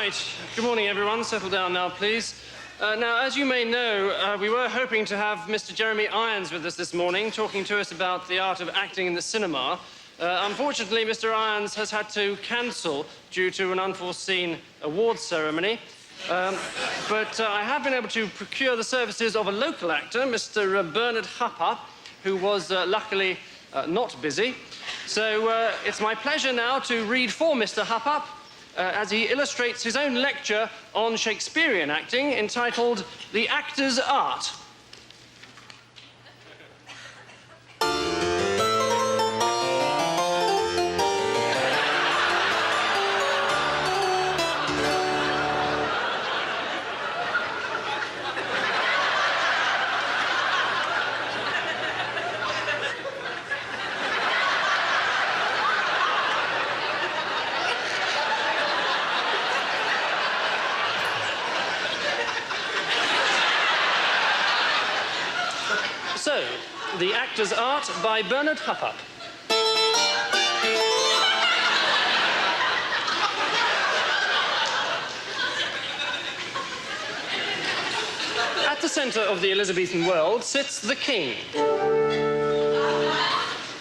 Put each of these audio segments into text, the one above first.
Right. Good morning, everyone. Settle down now, please. Now, as you may know, we were hoping to have Mr. Jeremy Irons with us this morning, talking to us about the art of acting in the cinema. Unfortunately, Mr. Irons has had to cancel due to an unforeseen awards ceremony. But I have been able to procure the services of a local actor, Mr. Bernard Hupper, who was luckily not busy. So it's my pleasure now to read for Mr. Hupper as he illustrates his own lecture on Shakespearean acting entitled The Actor's Art. So, The Actor's Art by Bernard Hupper. At the centre of the Elizabethan world sits the king.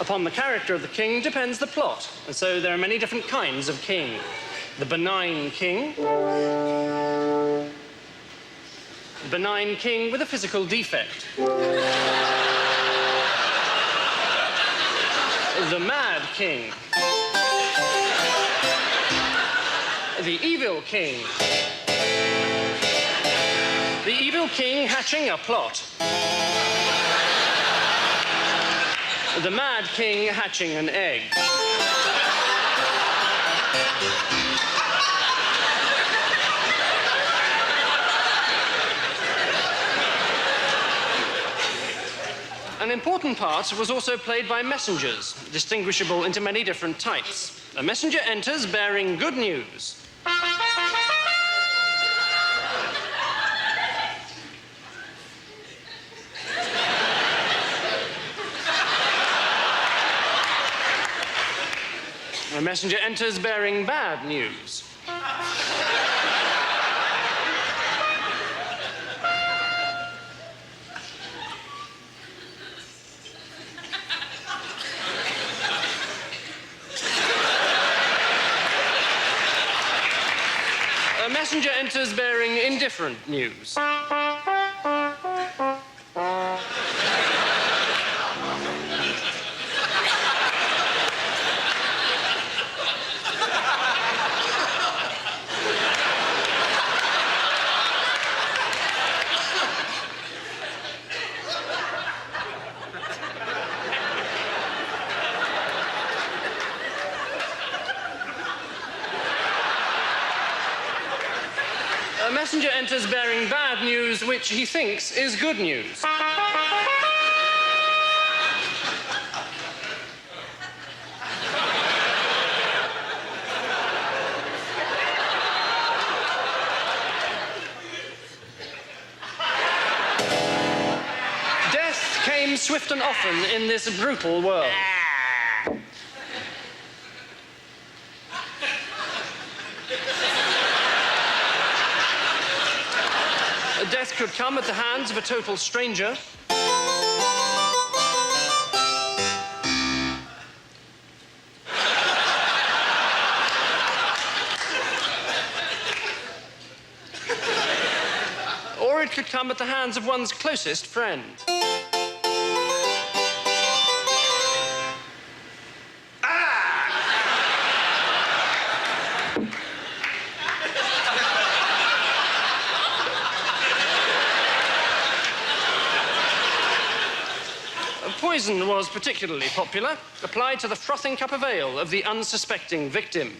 Upon the character of the king depends the plot, and so there are many different kinds of king. The benign king with a physical defect. The mad king. The evil king. The evil king hatching a plot. The mad king hatching an egg. An important part was also played by messengers, distinguishable into many different types. A messenger enters bearing good news. A messenger enters bearing bad news. A messenger enters bearing indifferent news. A messenger enters bearing bad news, which he thinks is good news. Death came swift and often in this brutal world. Death could come at the hands of a total stranger. Or it could come at the hands of one's closest friend. Poison was particularly popular, applied to the frothing cup of ale of the unsuspecting victim.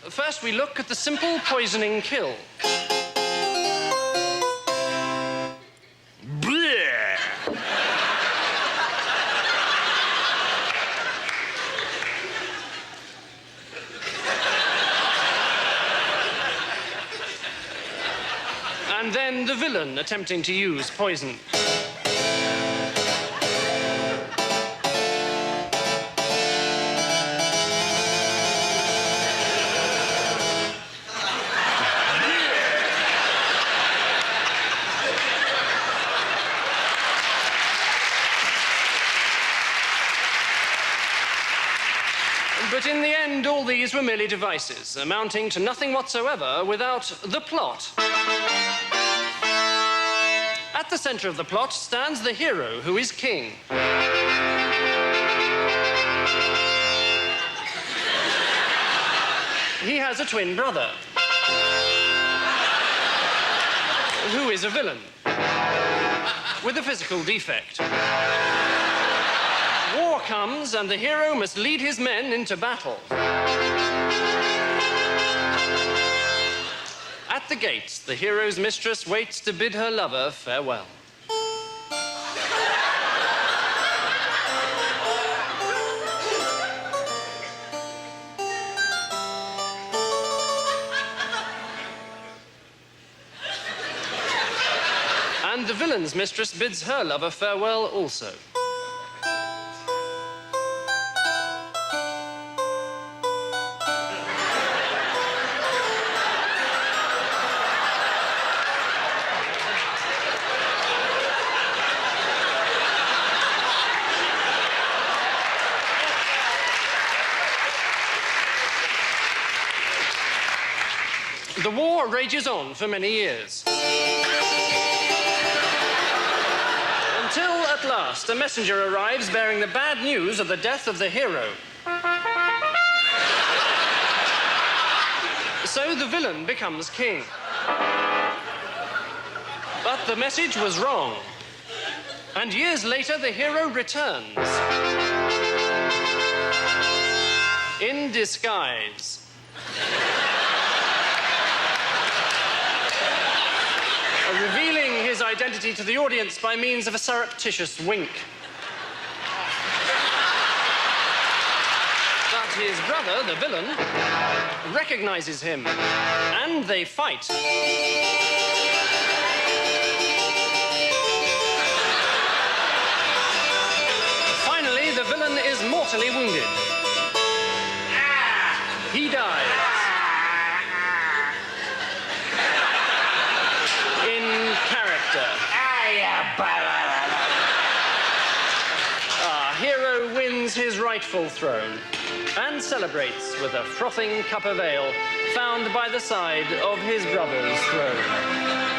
First, we look at the simple poisoning kill. Bleh. And then the villain attempting to use poison. all these were merely devices, amounting to nothing whatsoever without the plot. At the center of the plot stands the hero, who is king. He has a twin brother, who is a villain, with a physical defect. War comes, and the hero must lead his men into battle. At the gates, the hero's mistress waits to bid her lover farewell. And the villain's mistress bids her lover farewell also. The war rages on for many years. Until, at last, a messenger arrives bearing the bad news of the death of the hero. So the villain becomes king. But the message was wrong. And years later, the hero returns. In disguise. Revealing his identity to the audience by means of a surreptitious wink. But his brother, the villain, recognizes him, and they fight. Finally, the villain is mortally wounded. He dies. Our hero wins his rightful throne and celebrates with a frothing cup of ale found by the side of his brother's throne.